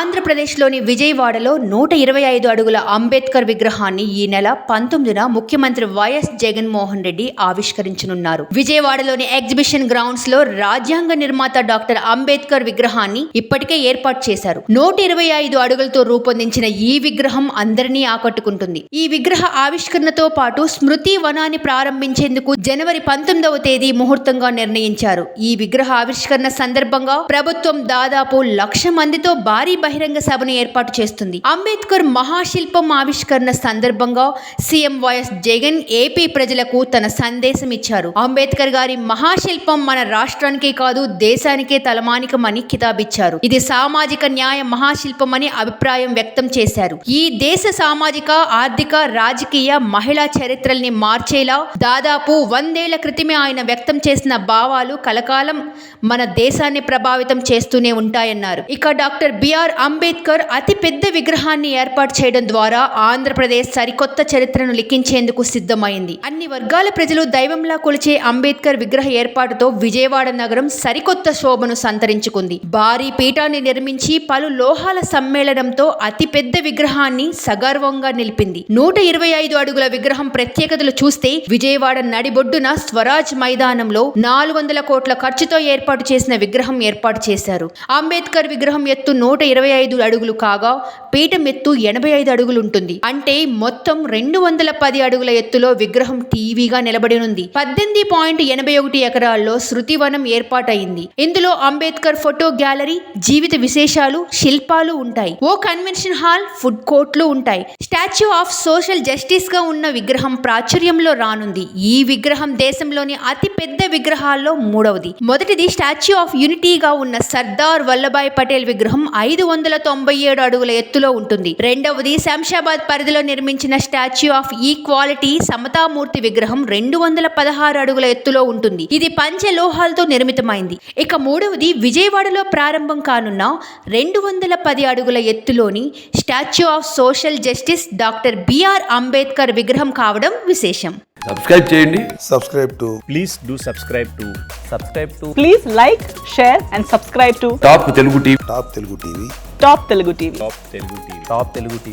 ఆంధ్రప్రదేశ్లోని విజయవాడలో 125 అడుగుల అంబేద్కర్ విగ్రహాన్ని ఈ నెల 19న ముఖ్యమంత్రి వైఎస్ జగన్మోహన్ రెడ్డి ఆవిష్కరించనున్నారు. విజయవాడలోని ఎగ్జిబిషన్ గ్రౌండ్స్ లో రాజ్యాంగ నిర్మాత డాక్టర్ అంబేద్కర్ విగ్రహాన్ని ఇప్పటికే ఏర్పాటు చేశారు. 125 అడుగులతో రూపొందించిన ఈ విగ్రహం అందరినీ ఆకట్టుకుంటుంది. ఈ విగ్రహ ఆవిష్కరణతో పాటు స్మృతి వనాన్ని ప్రారంభించేందుకు జనవరి 19వ తేదీ ముహూర్తంగా నిర్ణయించారు. ఈ విగ్రహ ఆవిష్కరణ సందర్భంగా ప్రభుత్వం దాదాపు 1,00,000 మందితో భారీ బహిరంగ సభను ఏర్పాటు చేస్తుంది. అంబేద్కర్ మహాశిల్పం ఆవిష్కరణ సందర్భంగా సీఎం వైఎస్ జగన్ ఏపీ ప్రజలకు తన సందేశం ఇచ్చారు. అంబేద్కర్ గారి మహాశిల్పం మన రాష్ట్రానికే కాదు దేశానికే తలమానికమని కితాబిచ్చారు. ఇది సామాజిక న్యాయ మహాశిల్పం అని అభిప్రాయం వ్యక్తం చేశారు. ఈ దేశ సామాజిక, ఆర్థిక, రాజకీయ, మహిళా చరిత్రల్ని మార్చేలా దాదాపు 100 ఏళ్ల క్రితమే ఆయన వ్యక్తం చేసిన భావాలు కలకాలం మన దేశాన్ని ప్రభావితం చేస్తూనే ఉంటాయన్నారు. ఇక డాక్టర్ బిఆర్ అంబేద్కర్ అతి పెద్ద విగ్రహాన్ని ఏర్పాటు చేయడం ద్వారా ఆంధ్రప్రదేశ్ సరికొత్త చరిత్రను లిఖించేందుకు సిద్ధమైంది. అన్ని వర్గాల ప్రజలు దైవంలా కొలిచే అంబేద్కర్ విగ్రహ ఏర్పాటుతో విజయవాడ నగరం సరికొత్త శోభను సంతరించుకుంది. భారీ పీఠాన్ని నిర్మించి పలు లోహాల సమ్మేళనంతో అతి పెద్ద విగ్రహాన్ని సగర్వంగా నిలిపింది. 125 అడుగుల విగ్రహం ప్రత్యేకతలు చూస్తే విజయవాడ నడిబొడ్డున స్వరాజ్ మైదానంలో 400 కోట్ల ఖర్చుతో ఏర్పాటు చేసిన విగ్రహం ఏర్పాటు చేశారు. అంబేద్కర్ విగ్రహం ఎత్తు 125 అడుగులు కాగా పీఠం ఎత్తు 85 అడుగులు ఉంటుంది. అంటే మొత్తం 210 అడుగుల ఎత్తులో విగ్రహం టీవీగా నిలబడినుంది. 18.81 ఎకరాల్లో శృతివనం ఏర్పాటైంది. ఇందులో అంబేద్కర్ ఫోటో గ్యాలరీ, జీవిత విశేషాలు, శిల్పాలు ఉంటాయి. ఓ కన్వెన్షన్ హాల్, ఫుడ్ కోర్టులు ఉంటాయి. స్టాచ్యూ ఆఫ్ సోషల్ జస్టిస్ గా ఉన్న విగ్రహం ప్రాచుర్యంలో రానుంది. ఈ విగ్రహం దేశంలోని అతి పెద్ద విగ్రహాల్లో మూడవది. మొదటిది స్టాచ్యూ ఆఫ్ యూనిటీగా ఉన్న సర్దార్ వల్లభాయ్ పటేల్ విగ్రహం 597 అడుగుల ఎత్తులో ఉంటుంది. రెండవది శంషాబాద్ పరిధిలో నిర్మించిన స్టాచ్యూ ఆఫ్ ఈక్వాలిటీ సమతామూర్తి విగ్రహం 216 అడుగుల ఎత్తులో ఉంటుంది. ఇది పంచలోహాలతో నిర్మితమైంది. ఇక మూడవది విజయవాడలో ప్రారంభం కానున్న 210 అడుగుల ఎత్తులోని statue of social justice doctor B R Ambedkar విగ్రహం కావడం విశేషం. సబ్స్క్రైబ్ చేయండి. Please do subscribe to. Please like, share and subscribe to top Telugu TV. Top Telugu TV. Top Telugu TV.